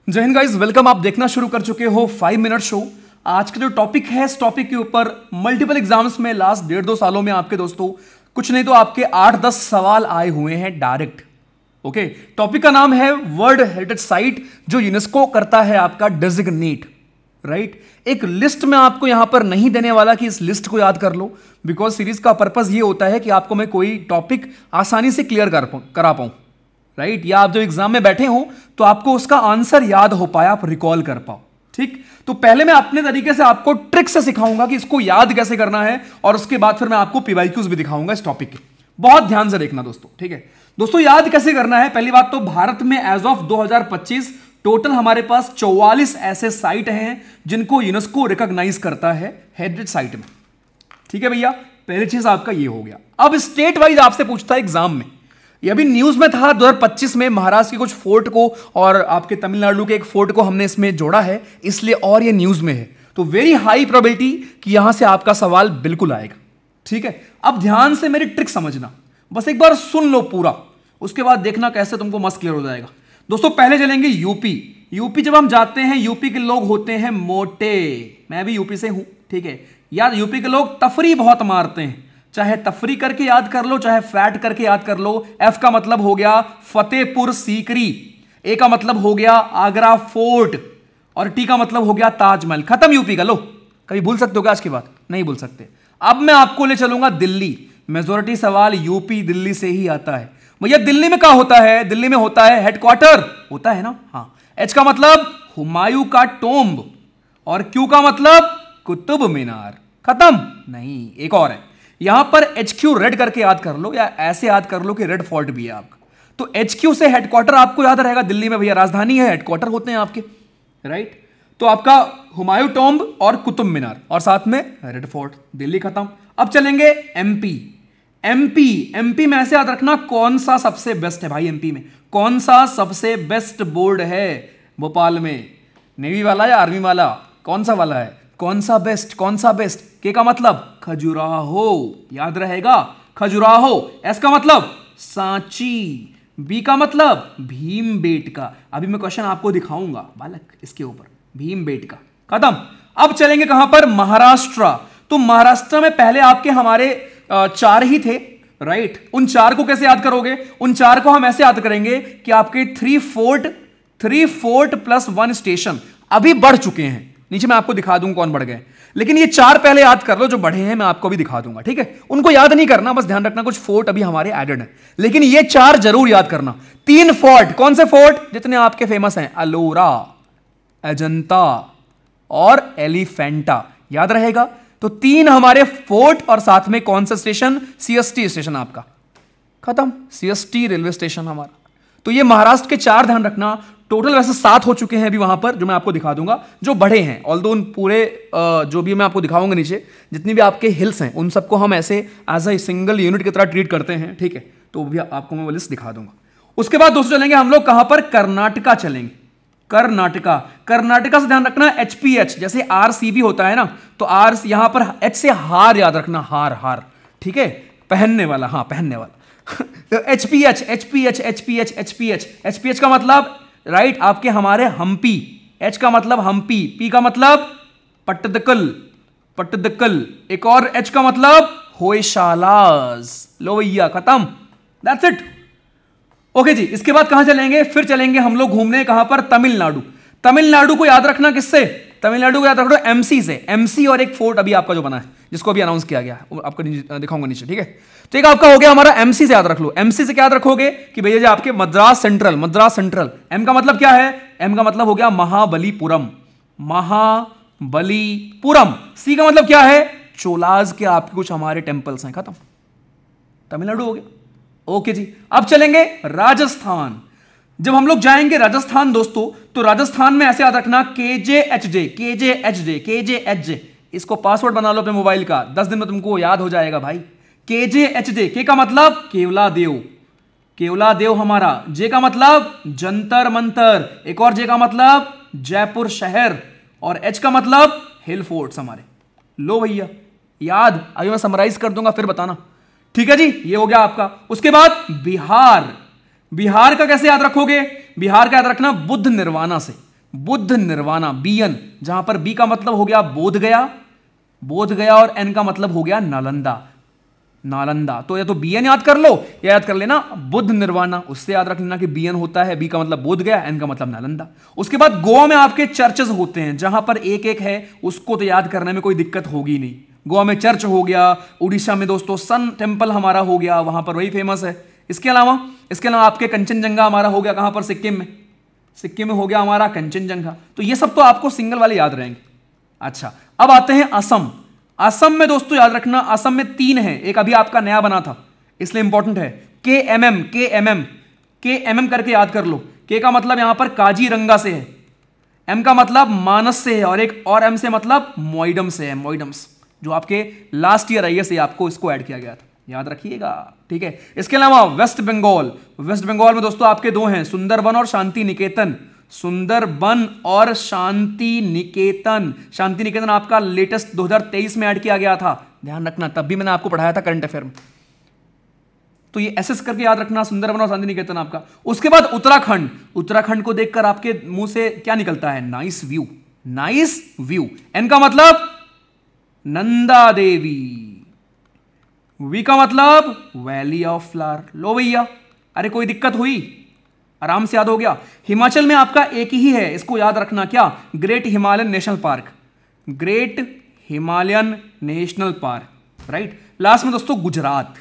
जय Hind guys, welcome. आप देखना शुरू कर चुके हो 5 मिनट शो। आज का जो टॉपिक है, इस टॉपिक के ऊपर मल्टीपल एग्जाम्स में लास्ट 1.5-2 सालों में आपके दोस्तों कुछ नहीं तो आपके 8-10 सवाल आए हुए हैं डायरेक्ट। ओके, टॉपिक का नाम है वर्ल्ड हेरिटेज साइट, जो यूनेस्को करता है आपका डेजिग्नेट। राइट, एक लिस्ट में आपको यहां पर नहीं देने वाला कि इस लिस्ट को याद कर लो, बिकॉज सीरीज का पर्पस ये होता है कि आपको मैं कोई टॉपिक आसानी से क्लियर करा पाऊं। राइट, या आप जो एग्जाम में बैठे हो तो आपको उसका आंसर याद हो पाए, आप रिकॉल कर पाओ। ठीक, तो पहले मैं अपने तरीके से आपको ट्रिक से सिखाऊंगा कि इसको याद कैसे करना है, और उसके बाद फिर मैं आपको पीवाईक्यूज भी दिखाऊंगा इस टॉपिक के। बहुत ध्यान से देखना दोस्तों। ठीक है दोस्तों, याद कैसे करना है? पहली बात तो भारत में एज ऑफ 2025 टोटल हमारे पास 44 ऐसे साइट हैं जिनको यूनेस्को रिकॉग्नाइज करता है हेरिटेज साइट में। ठीक है भैया, पहली चीज आपका ये हो गया। अब स्टेट वाइज आपसे पूछता है एग्जाम में, ये अभी न्यूज में था 2025 में महाराष्ट्र के कुछ फोर्ट को और आपके तमिलनाडु के एक फोर्ट को हमने इसमें जोड़ा है, इसलिए और ये न्यूज में है, तो वेरी हाई प्रोबेबिलिटी कि यहां से आपका सवाल बिल्कुल आएगा। ठीक है, अब ध्यान से मेरी ट्रिक समझना, बस एक बार सुन लो पूरा, उसके बाद देखना कैसे तुमको मस्त क्लियर हो जाएगा। दोस्तों पहले चलेंगे यूपी जब हम जाते हैं, यूपी के लोग होते हैं मोटे। मैं भी यूपी से हूं। ठीक है यार, यूपी के लोग तफरी बहुत मारते हैं, चाहे तफरी करके याद कर लो, चाहे फैट करके याद कर लो। एफ का मतलब हो गया फतेहपुर सीकरी, ए का मतलब हो गया आगरा फोर्ट, और टी का मतलब हो गया ताजमहल। खत्म यूपी का। लो, कभी भूल सकते हो क्या आज की बात? नहीं भूल सकते। अब मैं आपको ले चलूंगा दिल्ली। मेजोरिटी सवाल यूपी दिल्ली से ही आता है। भैया दिल्ली में क्या होता है? दिल्ली में होता है हेडक्वार्टर, होता है ना। हाँ, एच का मतलब हुमायूं का टोम्ब, और क्यू का मतलब कुतुब मीनार। खत्म? नहीं, एक और है। यहां पर HQ रेड करके याद कर लो, या ऐसे याद कर लो कि रेड फोर्ट भी है आपका, तो HQ से हेडक्वार्टर आपको याद रहेगा। दिल्ली में भैया राजधानी है, हेडक्वार्टर होते हैं आपके। राइट, तो आपका हुमायूं टॉम्ब और कुतुब मीनार, और साथ में रेड फोर्ट। दिल्ली खत्म। अब चलेंगे एमपी में ऐसे याद रखना कौन सा सबसे बेस्ट है भाई। एमपी में कौन सा सबसे बेस्ट बोर्ड है? भोपाल में नेवी वाला या आर्मी वाला? कौन सा वाला है? कौन सा बेस्ट? कौन सा बेस्ट? के का मतलब खजुराहो, याद रहेगा, खजुराहो। एस का मतलब सांची, बी का मतलब भीमबेटका। अभी मैं क्वेश्चन आपको दिखाऊंगा बालक इसके ऊपर, भीमबेटका। खत्म। अब चलेंगे कहां पर? महाराष्ट्र। तो महाराष्ट्र में पहले आपके हमारे 4 ही थे। राइट, उन 4 को कैसे याद करोगे? उन 4 को हम ऐसे याद करेंगे कि आपके 3 फोर्ट प्लस 1 स्टेशन अभी बढ़ चुके हैं। नीचे मैं आपको दिखा दूंगा कौन बढ़ गए, लेकिन ये 4 पहले याद कर लो जो बढ़े हैं, मैं आपको भी दिखा दूंगा। ठीक है, उनको याद नहीं करना, बस ध्यान रखना कुछ फोर्ट अभी हमारे एडेड है, लेकिन ये 4 जरूर याद करना। 3 फोर्ट, कौन से फोर्ट? जितने आपके फेमस हैं, अलोरा, अजंता और एलिफेंटा, याद रहेगा। तो 3 हमारे फोर्ट, और साथ में कौन सा स्टेशन? CST स्टेशन आपका। खत्म, CST रेलवे स्टेशन हमारा। तो ये महाराष्ट्र के 4 ध्यान रखना। टोटल वैसे 7 हो चुके हैं अभी वहां पर, जो मैं आपको दिखा दूंगा, जो बढ़े हैं। ऑल्दो उन पूरे जो भी मैं आपको दिखाऊंगा नीचे, जितनी भी आपके हिल्स हैं, उन सबको हम ऐसे एज ए सिंगल यूनिट की तरह ट्रीट करते हैं। ठीक है, तो भी आपको मैं वो लिस्ट दिखा दूंगा। उसके बाद दोस्तों चलेंगे हम लोग कहां पर? कर्नाटका चलेंगे। कर्नाटका से ध्यान रखना HPH, जैसे RCB होता है ना, तो आर यहां पर H से हार याद रखना, हार। ठीक है, पहनने वाला, हाँ पहनने वाला। तो HPH का मतलब राइट आपके हमारे हम्पी। H का मतलब हम्पी, P का मतलब पट्टदकल, एक और H का मतलब होयशालाज। लो भैया, खत्म, दैट्स इट। ओके जी, इसके बाद कहां चलेंगे? फिर चलेंगे हम लोग घूमने कहां पर? तमिलनाडु को याद रखना किससे? तमिलनाडु को याद रखो MC से। MC और एक फोर्ट अभी आपका जो बना है, जिसको अभी अनाउंस किया गया है, आपको दिखाऊंगा नीचे। ठीक है, तो एक आपका हो गया हमारा MC से याद रख लो। MC से क्या याद रखोगे कि भैया जी आपके मद्रास सेंट्रल। M का मतलब क्या है? M का मतलब हो गया महाबलीपुरम। C का मतलब क्या है? चोलाज के आपके कुछ हमारे टेंपल्स हैं। खत्म, तमिलनाडु हो गया। ओके जी, अब चलेंगे राजस्थान। जब हम लोग जाएंगे राजस्थान दोस्तों, तो राजस्थान में ऐसे याद रखना KJHJ। इसको पासवर्ड बना लो अपने मोबाइल का, 10 दिन में तुमको याद हो जाएगा भाई। KJHJ, के का मतलब केवला देव हमारा। J का मतलब जंतर मंतर, एक और J का मतलब जयपुर शहर, और H का मतलब हिल फोर्ट्स हमारे। लो भैया याद, अभी मैं समराइज कर दूंगा फिर बताना। ठीक है जी, ये हो गया आपका। उसके बाद बिहार का कैसे याद रखोगे? बिहार का याद रखना बुद्ध निर्वाणा से। बुद्ध निर्वाणा, बीएन, जहां पर बी का मतलब हो गया बोध गया, बोध गया, और एन का मतलब हो गया नालंदा, नालंदा। तो या तो बीएन याद कर लो या याद कर लेना बुद्ध निर्वाणा, उससे याद रख लेना कि बीएन होता है, बी का मतलब बोध गया, एन का मतलब नालंदा। उसके बाद गोवा में आपके चर्चेस होते हैं, जहां पर एक एक है, उसको तो याद करने में कोई दिक्कत होगी नहीं। गोवा में चर्च हो गया, उड़ीसा में दोस्तों सन टेम्पल हमारा हो गया, वहां पर वही फेमस है। इसके अलावा आपके कंचनजंगा हमारा हो गया, कहां पर, सिक्किम में, सिक्किम में हो गया हमारा कंचनजंगा। तो ये सब तो आपको सिंगल वाले याद रहेंगे। अच्छा, अब आते हैं असम। असम में दोस्तों याद रखना, असम में 3 है, एक अभी आपका नया बना था इसलिए इंपॉर्टेंट है, के एम एम, के एम एम, के एम एम करके याद कर लो। के का मतलब यहां पर काजीरंगा से है, एम का मतलब मानस से है, और एक और एम से मतलब मोइडम से है, मोइडम्स, जो आपके लास्ट ईयर आई से आपको इसको ऐड किया गया था, याद रखिएगा, ठीक है। इसके अलावा वेस्ट बंगाल, वेस्ट बंगाल में दोस्तों आपके 2 हैं, सुंदरबन और शांति निकेतन, सुंदरबन और शांति निकेतन। शांति निकेतन आपका लेटेस्ट 2023 में ऐड किया गया था, ध्यान रखना, तब भी मैंने आपको पढ़ाया था करंट अफेयर में, तो ये एसएस करके याद रखना, सुंदरबन और शांति निकेतन आपका। उसके बाद उत्तराखंड, उत्तराखंड को देखकर आपके मुंह से क्या निकलता है, nice view, nice view. N का मतलब नंदा देवी, वी का मतलब वैली ऑफ फ्लावर। लो भैया, अरे कोई दिक्कत हुई, आराम से याद हो गया। हिमाचल में आपका एक ही है, इसको याद रखना, क्या, great Himalayan national park, great Himalayan national park, right. Last में दोस्तों गुजरात,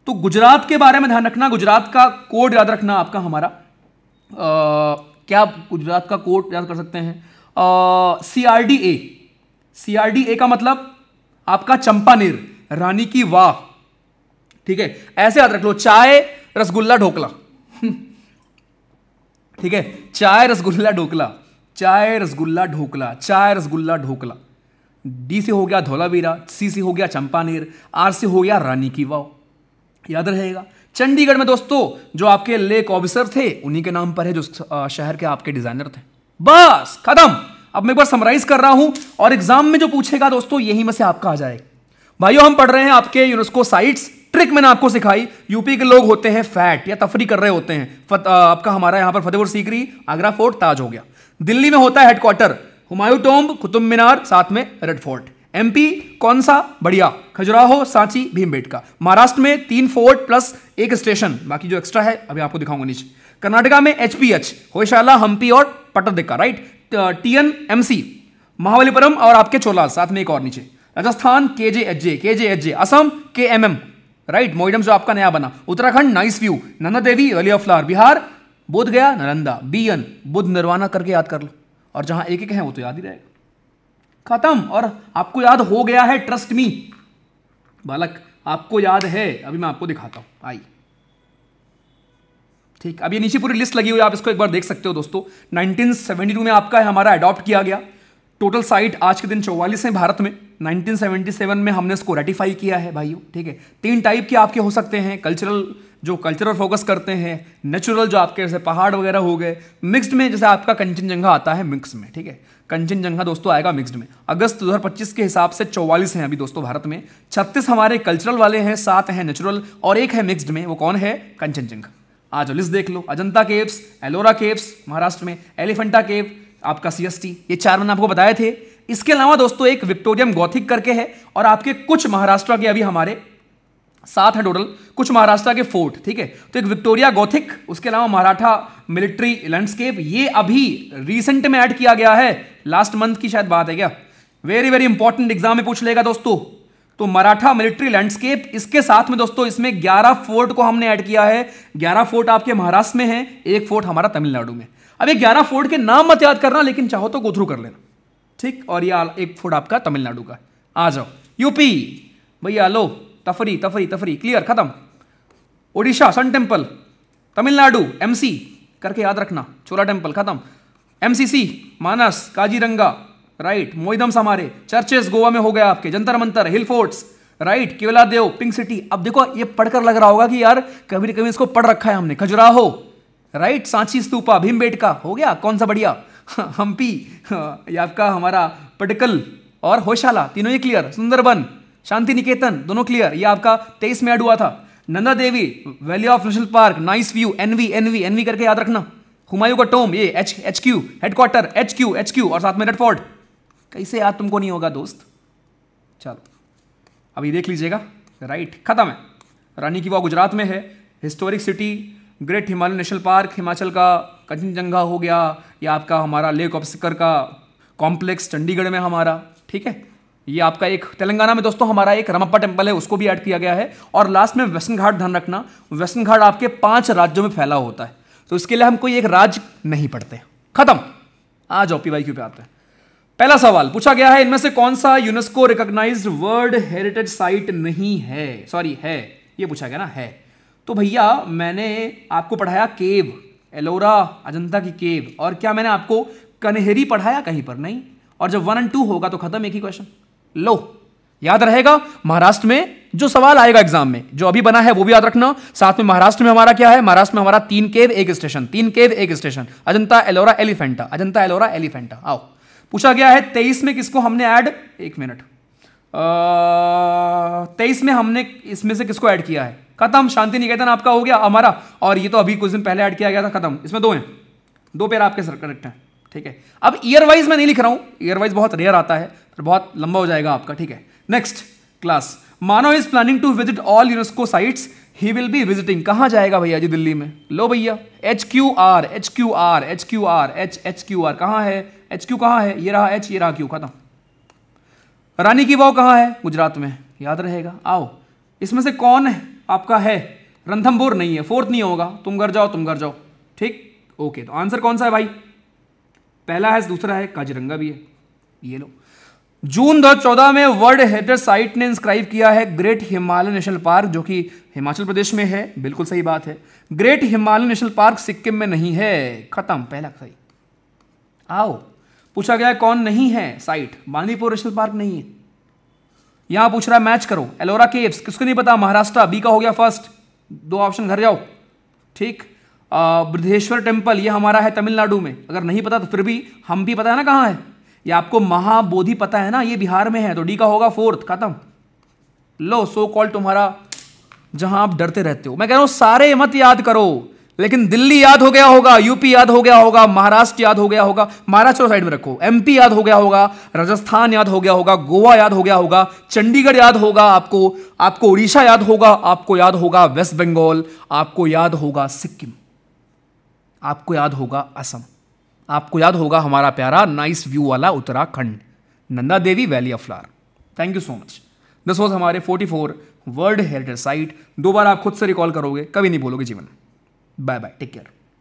तो गुजरात के बारे में ध्यान रखना, गुजरात का कोड याद रखना आपका हमारा, क्या गुजरात का कोड याद कर सकते हैं, CRDA, CRDA का मतलब आपका चंपानेर, रानी की वाह, ठीक है, ऐसे याद रख लो। चाय रसगुल्ला ढोकला ठीक है, चाय रसगुल्ला ढोकला, चाय रसगुल्ला ढोकला, चाय रसगुल्ला ढोकला। डी से हो गया धौलावीरा, सी से हो गया चंपानेर, आर से हो गया रानी की वाव, याद रहेगा। चंडीगढ़ में दोस्तों जो आपके लेक ऑफिसर थे उन्हीं के नाम पर है, जो शहर के आपके डिजाइनर थे। बस खत्म। अब मैं एक बार समराइज कर रहा हूं और एग्जाम में जो पूछेगा दोस्तों यही में से आपका आ जाएगा। भाइयों हम पढ़ रहे हैं आपके यूनेस्को साइट्स, ट्रिक मैंने आपको सिखाई। यूपी के लोग होते हैं फैट या तफरी कर रहे होते हैं, आपका हमारा यहां पर फतेहपुर सीकरी, आगरा फोर्ट, ताज हो गया। दिल्ली में होता है हेडक्वार्टर हुमायूं टॉम्ब, कुतुब मीनार, साथ में रेड फोर्ट। एमपी कौन सा, बढ़िया, खजुराहो, सांची, भीमबेटका। महाराष्ट्र में 3 फोर्ट प्लस 1 स्टेशन, बाकी जो एक्स्ट्रा है अभी आपको दिखाऊंगा नीचे। कर्नाटका में HPH, होयशाला, हम्पी और पट्टादिक्का, राइट। TNMC, महाबलीपुरम और आपके चोलाल, साथ में एक और नीचे। Rajasthan KJHJ, Assam KMM, right, Moidam जो आपका नया बना। Uttarakhand nice view, Nanda Devi, valley of flower. Bihar Bodh Gaya, Nalanda. BN Buddha nirvana करके याद कर लो, और जहां एक एक है वो तो याद ही रहेगा। खत्म। और आपको याद हो गया है, ट्रस्ट मी बालक, आपको याद है। अभी मैं आपको दिखाता हूं, आई ठीक। अब ये नीचे पूरी लिस्ट लगी हुई है, आप इसको एक बार देख सकते हो दोस्तों। 1972 में आपका है हमारा अडॉप्ट किया गया। टोटल साइट आज के दिन 44 है भारत में। 1977 में हमने इसको रेटिफाई किया है भाइयों, ठीक है। 3 टाइप के आपके हो सकते हैं, कल्चरल जो कल्चरल फोकस करते हैं, नेचुरल जो आपके जैसे पहाड़ वगैरह हो गए, मिक्स्ड में जैसे आपका कंचनजंगा आता है मिक्स में, ठीक है। कंचनजंगा दोस्तों आएगा मिक्स्ड में। अगस्त 2025 के हिसाब से 44 हैं अभी दोस्तों भारत में। 36 हमारे कल्चरल वाले हैं, 7 हैं नेचुरल और 1 है मिक्स्ड में। वो कौन है, कंचनजंगा। आज लिस्ट देख लो, अजंता केव्स, एलोरा केव्स महाराष्ट्र में, एलिफेंटा केव आपका CST, ये 4 मैंने आपको बताए थे। इसके अलावा दोस्तों एक विक्टोरियम गॉथिक करके है, और आपके कुछ महाराष्ट्र के अभी हमारे 7 है टोटल, कुछ महाराष्ट्र के फोर्ट, ठीक है। तो एक विक्टोरिया गॉथिक, उसके अलावा मराठा मिलिट्री लैंडस्केप, ये अभी रिसेंट में ऐड किया गया है, लास्ट मंथ की शायद बात है क्या। वेरी वेरी इंपॉर्टेंट, एग्जाम में पूछ लेगा दोस्तों। तो मराठा मिलिट्री लैंडस्केप, इसके साथ में दोस्तों इसमें 11 फोर्ट को हमने ऐड किया है। 11 फोर्ट आपके महाराष्ट्र में है, 1 फोर्ट हमारा तमिलनाडु में। अब ये 11 फोर्ट के नाम मत याद करना, लेकिन चाहो तो गो थ्रू कर लेना, ठीक। और ये 1 फोर्ट आपका तमिलनाडु का। आ जाओ यूपी भैया, लो तफरी तफरी तफरी, क्लियर, खत्म। Odisha sun temple, Tamil Nadu MC करके याद रखना, चोला टेम्पल, खत्म। MCC Manas, Kaziranga, right. मोइदम्स हमारे, चर्चेस गोवा में हो गया आपके, Jantar Mantar, hill forts, right, Keoladeo, pink city. अब देखो ये पढ़कर लग रहा होगा कि यार कभी न कभी इसको पढ़ रखा है हमने। खजुराहो, राइट, सांची स्तूपा, भीमबेटका हो गया, कौन सा बढ़िया, हम्पी, ये आपका हमारा पटकल और होयशाला, तीनों ही क्लियर। सुंदरबन, शांति निकेतन, दोनों क्लियर, ये आपका 23 में ऐड हुआ था। Nanda Devi, valley of national park, nice view, NV करके याद रखना, हुमायूं का टोम, ये H Q headquarter, H Q और साथ में रेड फोर्ट। कैसे याद तुमको नहीं होगा दोस्त? चलो अभी देख लीजिएगा। राइट, खत्म है। रानी की वाव गुजरात में है। Historic city great Himalayan national park, Himachal का कंचनजंगा हो गया, या आपका हमारा लेक ऑब्स्टिकर का कॉम्प्लेक्स चंडीगढ़ में हमारा, ठीक है। ये आपका एक तेलंगाना में दोस्तों हमारा एक रमप्पा टेम्पल है, उसको भी ऐड किया गया है। और लास्ट में वेस्टर्न घाट, ध्यान रखना वेस्टर्न घाट आपके 5 राज्यों में फैला होता है, तो इसके लिए हम कोई एक राज्य नहीं पढ़ते। खत्म। आ जाओ PYQ पे आते हैं। पहला सवाल पूछा गया है, इनमें से कौन सा UNESCO recognised world heritage site नहीं है? सॉरी है, ये पूछा गया ना, है। तो भैया मैंने आपको पढ़ाया केव, एलोरा अजंता की केव, और क्या मैंने आपको कन्हेरी पढ़ाया कहीं पर? नहीं। और जब 1 और 2 होगा तो खत्म, एक ही क्वेश्चन। लो याद रहेगा, महाराष्ट्र में जो सवाल आएगा एग्जाम में, जो अभी बना है वो भी याद रखना। साथ में महाराष्ट्र में हमारा क्या है? महाराष्ट्र में हमारा 3 केव 1 स्टेशन, 3 केव 1 स्टेशन, अजंता एलोरा एलिफेंटा, अजंता एलोरा एलिफेंटा। आओ, पूछा गया है 23 में किसको हमने ऐड, 1 मिनट, 23 में हमने इसमें से किसको ऐड किया है? खत्म, शांति निकेतन आपका हो गया हमारा, और ये तो अभी कुछ दिन पहले ऐड किया गया था, खत्म। इसमें 2 हैं, 2 पेयर आपके सर करेक्ट हैं, ठीक है। अब ईयर वाइज मैं नहीं लिख रहा हूं, ईयर वाइज बहुत रेयर आता है, फिर बहुत लंबा हो जाएगा आपका, ठीक है। Next class, Manav is planning to visit all UNESCO sites, he will be visiting. कहां जाएगा भैया जी? दिल्ली में। लो भैया, HQR HQR HQR HQR कहां है? HQ कहां है? ये रहा H, ये रहा Q, खत्म। रानी की वाव कहां है? गुजरात में, याद रहेगा। आओ, इसमें से कौन है आपका है? रणथंभौर नहीं है, 4th नहीं होगा, तुम घर जाओ, तुम घर जाओ, ठीक, ओके। तो आंसर कौन सा है भाई? पहला है, दूसरा है, काजीरंगा भी है। ये लो, जून 2014 में वर्ल्ड हेरिटेज साइट ने इंस्क्राइब किया है ग्रेट हिमालयन नेशनल पार्क, जो कि हिमाचल प्रदेश में है, बिल्कुल सही बात है। Great Himalayan national park Sikkim में नहीं है, खत्म, पहला सही। आओ, पूछा गया है कौन नहीं है साइट? बांदीपुर नेशनल पार्क नहीं है। यहां पूछ रहा है, मैच करो, एलोरा केव्स, किसको नहीं पता? महाराष्ट्र, बी का हो गया फर्स्ट, 2 ऑप्शन घर जाओ, ठीक। बृहदेश्वर टेम्पल, ये हमारा है तमिलनाडु में, अगर नहीं पता तो फिर भी हम भी पता है ना कहां है। ये आपको महाबोधि पता है ना, ये बिहार में है, तो डी का होगा 4th, खत्म। लो, सो कॉल तुम्हारा, जहां आप डरते रहते हो। मैं कह रहा हूं सारे मत याद करो, लेकिन दिल्ली याद हो गया होगा, यूपी याद हो गया होगा, महाराष्ट्र याद हो गया होगा, महाराष्ट्र साइड में रखो, MP याद हो गया होगा, राजस्थान याद हो गया होगा, गोवा याद हो गया होगा, चंडीगढ़ याद होगा आपको उड़ीसा याद होगा, आपको याद होगा वेस्ट बंगाल, आपको याद होगा सिक्किम, आपको याद होगा असम, आपको याद होगा हमारा प्यारा नाइस व्यू वाला Uttarakhand, Nanda Devi valley of flower. Thank you so much. This was हमारे 44 वर्ल्ड हेरिटेज साइट। 2 बार आप खुद से रिकॉल करोगे, कभी नहीं बोलोगे जीवन। Bye bye, take care.